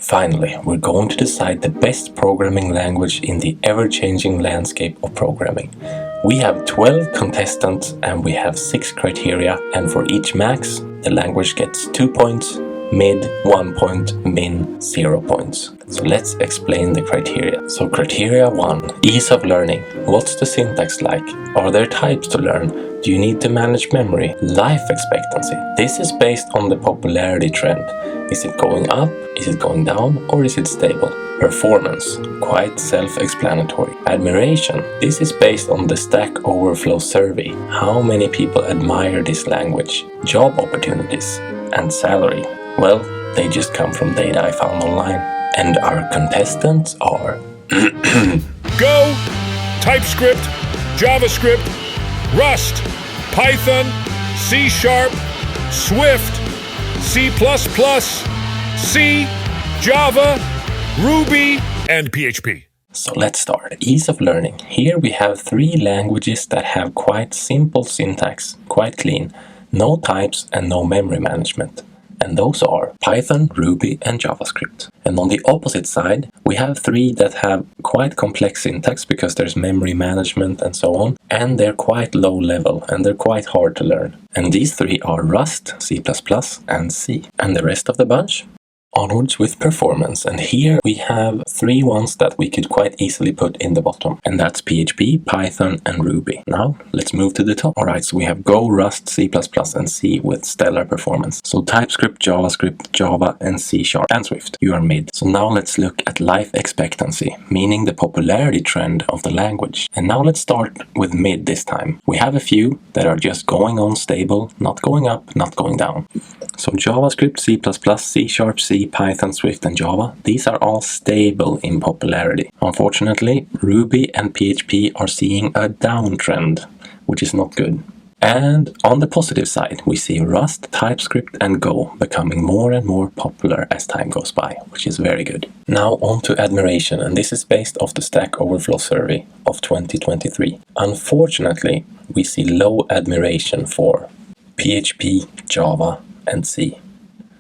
Finally, we're going to decide the best programming language in the ever-changing landscape of programming. We have 12 contestants and we have 6 criteria, and for each max, the language gets 2 points, mid 1 point, min 0 points. So let's explain the criteria. So criteria 1, ease of learning. What's the syntax like? Are there types to learn? Do you need to manage memory? Life expectancy. This is based on the popularity trend. Is it going up? Is it going down? Or is it stable? Performance. Quite self-explanatory. Admiration. This is based on the Stack Overflow survey. How many people admire this language? Job opportunities. And salary. Well, they just come from data I found online. And our contestants are Go, Typescript, JavaScript, Rust, Python, C#, Swift, C++, C, Java, Ruby, and PHP. So let's start. Ease of learning. Here we have 3 languages that have quite simple syntax, quite clean, no types and no memory management. And those are Python, Ruby, and JavaScript. And on the opposite side, we have 3 that have quite complex syntax because there's memory management and so on, and they're quite low level and they're quite hard to learn. And these 3 are Rust, C++, and C. And the rest of the bunch? Onwards with performance, and here we have 3 ones that we could quite easily put in the bottom, and that's PHP, Python, and Ruby. Now let's move to the top. Alright, so we have Go, Rust, C++, and C with stellar performance. So TypeScript, JavaScript, Java, and C# and Swift. You are mid. So now let's look at life expectancy, meaning the popularity trend of the language. And now let's start with mid this time. We have a few that are just going on stable, not going up, not going down. So JavaScript, C++, C#, C, Python, Swift, and Java, these are all stable in popularity. Unfortunately, Ruby and PHP are seeing a downtrend, which is not good. And on the positive side, we see Rust, TypeScript, and Go becoming more and more popular as time goes by, which is very good. Now on to admiration, and this is based off the Stack Overflow survey of 2023. Unfortunately, we see low admiration for PHP, Java, and C.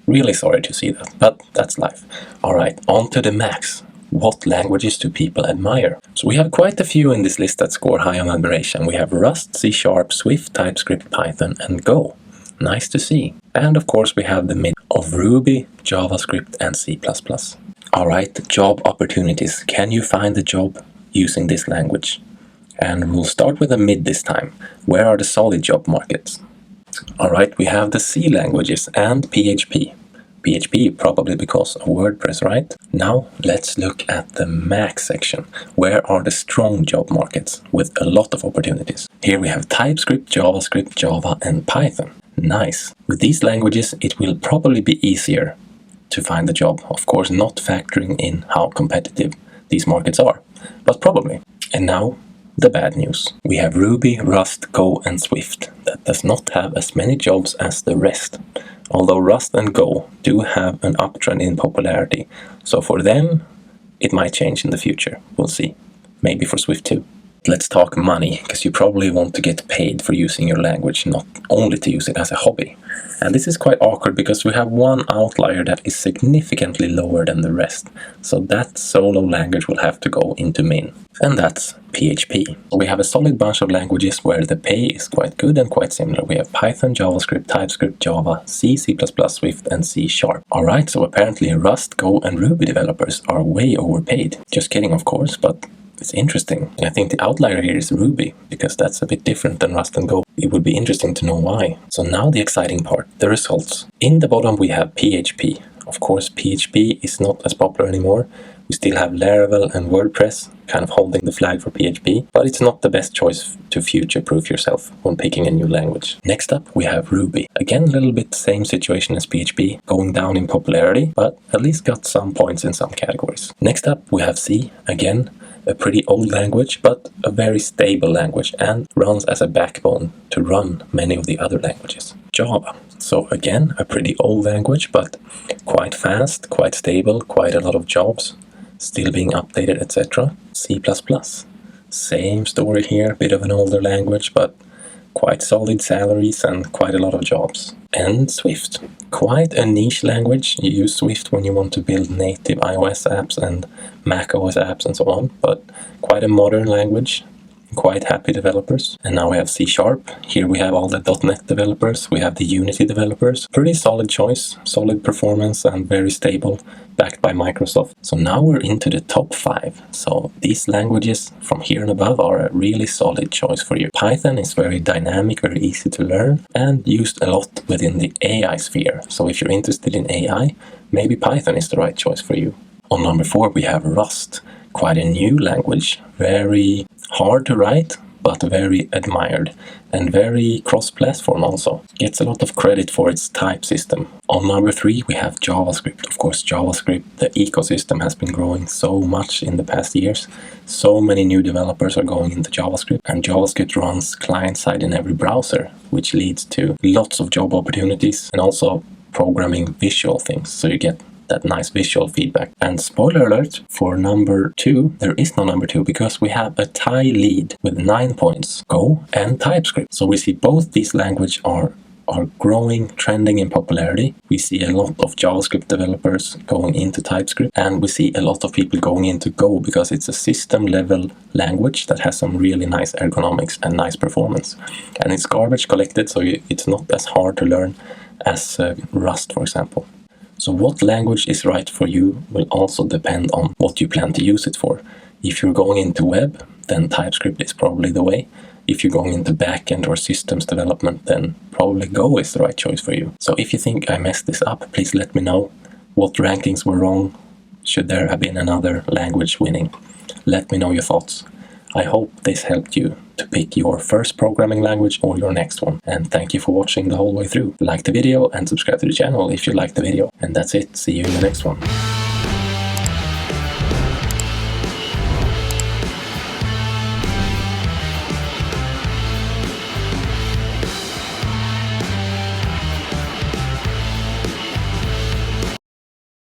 Really sorry to see that, but that's life. Alright, on to the max. What languages do people admire? So we have quite a few in this list that score high on admiration. We have Rust, C#, Swift, TypeScript, Python, and Go. Nice to see. And of course we have the mid of Ruby, JavaScript, and C++. Alright, job opportunities. Can you find a job using this language? And we'll start with a mid this time. Where are the solid job markets? Alright, we have the C languages and PHP. PHP probably because of WordPress, right? Now let's look at the max section. Where are the strong job markets with a lot of opportunities? Here we have TypeScript, JavaScript, Java, and Python. Nice. With these languages, it will probably be easier to find a job. Of course, not factoring in how competitive these markets are, but probably. And now, the bad news. We have Ruby, Rust, Go, and Swift that does not have as many jobs as the rest. Although Rust and Go do have an uptrend in popularity, so for them, it might change in the future. We'll see. Maybe for Swift too. Let's talk money, because you probably want to get paid for using your language, not only to use it as a hobby. And this is quite awkward because we have one outlier that is significantly lower than the rest. So that solo language will have to go into min. And that's PHP. We have a solid bunch of languages where the pay is quite good and quite similar. We have Python, JavaScript, TypeScript, Java, C, C++, Swift, and C#. Alright, so apparently Rust, Go, and Ruby developers are way overpaid. Just kidding, of course, but it's interesting. I think the outlier here is Ruby, because that's a bit different than Rust and Go. It would be interesting to know why. So now the exciting part, the results. In the bottom we have PHP. Of course, PHP is not as popular anymore. We still have Laravel and WordPress kind of holding the flag for PHP, but it's not the best choice to future-proof yourself when picking a new language. Next up, we have Ruby. Again, a little bit same situation as PHP, going down in popularity, but at least got some points in some categories. Next up, we have C. Again, a pretty old language, but a very stable language and runs as a backbone to run many of the other languages. Java. So again, a pretty old language, but quite fast, quite stable, quite a lot of jobs, still being updated, etc. C++. Same story here, bit of an older language, but quite solid salaries and quite a lot of jobs. And Swift, quite a niche language. You use Swift when you want to build native iOS apps and Mac OS apps and so on, but quite a modern language. Quite happy developers. And now we have C#. Here we have all the .NET developers, we have the Unity developers. Pretty solid choice, solid performance and very stable, backed by Microsoft. So now we're into the top 5. So these languages from here and above are a really solid choice for you. Python is very dynamic, very easy to learn, and used a lot within the AI sphere. So if you're interested in AI, maybe Python is the right choice for you. On number 4 we have Rust. Quite a new language, very hard to write, but very admired, and very cross-platform also. Gets a lot of credit for its type system. On number 3 we have JavaScript. Of course, JavaScript, the ecosystem has been growing so much in the past years. So many new developers are going into JavaScript, and JavaScript runs client-side in every browser, which leads to lots of job opportunities and also programming visual things, so you get that nice visual feedback. And spoiler alert, for number 2, there is no number 2 because we have a tie lead with 9 points, Go and TypeScript. So we see both these languages are growing, trending in popularity. We see a lot of JavaScript developers going into TypeScript, and we see a lot of people going into Go because it's a system level language that has some really nice ergonomics and nice performance. And it's garbage collected, so it's not as hard to learn as Rust, for example. So what language is right for you will also depend on what you plan to use it for. If you're going into web, then TypeScript is probably the way. If you're going into backend or systems development, then probably Go is the right choice for you. So if you think I messed this up, please let me know. What rankings were wrong? Should there have been another language winning? Let me know your thoughts. I hope this helped you to pick your first programming language or your next one. And thank you for watching the whole way through. Like the video and subscribe to the channel if you liked the video. And that's it. See you in the next one.